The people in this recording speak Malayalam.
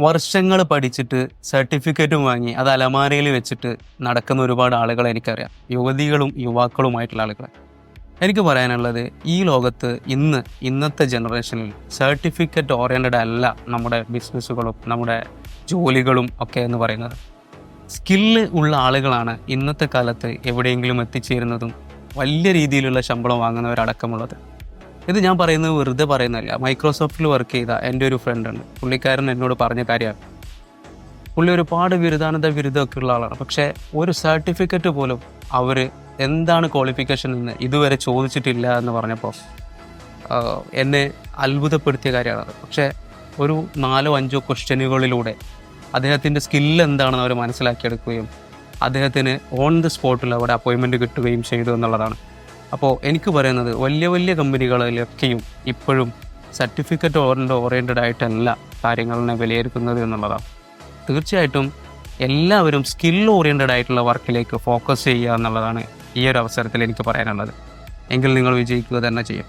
വർഷങ്ങൾ പഠിച്ചിട്ട് സർട്ടിഫിക്കറ്റും വാങ്ങി അത് അലമാരയിൽ വെച്ചിട്ട് നടക്കുന്ന ഒരുപാട് ആളുകളെ എനിക്കറിയാം. യുവതികളും യുവാക്കളുമായിട്ടുള്ള ആളുകൾ. എനിക്ക് പറയാനുള്ളത്, ഈ ലോകത്ത് ഇന്നത്തെ ജനറേഷനിൽ സർട്ടിഫിക്കറ്റ് ഓറിയൻറ്റഡ് അല്ല നമ്മുടെ ബിസിനസ്സുകളും നമ്മുടെ ജോലികളും ഒക്കെ എന്ന് പറയുന്നത്. സ്കില്ല് ഉള്ള ആളുകളാണ് ഇന്നത്തെ കാലത്ത് എവിടെയെങ്കിലും എത്തിച്ചേരുന്നതും വലിയ രീതിയിലുള്ള ശമ്പളം വാങ്ങുന്നവരടക്കമുള്ളത്. ഇത് ഞാൻ പറയുന്നത് വെറുതെ പറയുന്നതല്ല. മൈക്രോസോഫ്റ്റിൽ വർക്ക് ചെയ്ത എൻ്റെ ഒരു ഫ്രണ്ട് ഉണ്ട്. പുള്ളിക്കാരൻ എന്നോട് പറഞ്ഞ കാര്യമാണ്. പുള്ളി ഒരുപാട് ബിരുദമൊക്കെ ഉള്ള ആളാണ്. പക്ഷേ ഒരു സർട്ടിഫിക്കറ്റ് പോലും അവർ എന്താണ് ക്വാളിഫിക്കേഷൻ എന്ന് ഇതുവരെ ചോദിച്ചിട്ടില്ല എന്ന് പറഞ്ഞപ്പോൾ എന്നെ അത്ഭുതപ്പെടുത്തിയ കാര്യമാണത്. പക്ഷേ ഒരു 4-5 ക്വസ്റ്റ്യനുകളിലൂടെ അദ്ദേഹത്തിൻ്റെ സ്കില്ല് എന്താണെന്ന് അവർ മനസ്സിലാക്കിയെടുക്കുകയും അദ്ദേഹത്തിന് ഓൺ ദി സ്പോട്ടിൽ അവിടെ അപ്പോയിൻമെൻറ്റ് കിട്ടുകയും ചെയ്തു എന്നുള്ളതാണ്. അപ്പോൾ എനിക്ക് പറയുന്നത്, വലിയ വലിയ കമ്പനികളിലൊക്കെയും ഇപ്പോഴും സർട്ടിഫിക്കറ്റ് ഓറിയൻറ്റഡ് ആയിട്ടല്ല കാര്യങ്ങളെ വിലയിരുത്തുന്നത് എന്നുള്ളതാണ്. തീർച്ചയായിട്ടും എല്ലാവരും സ്കിൽ ഓറിയൻറ്റഡ് ആയിട്ടുള്ള വർക്കിലേക്ക് ഫോക്കസ് ചെയ്യുക എന്നുള്ളതാണ് ഈ ഒരു അവസരത്തിൽ എനിക്ക് പറയാനുള്ളത്. എങ്കിൽ നിങ്ങൾ വിജയിക്കുക തന്നെ ചെയ്യും.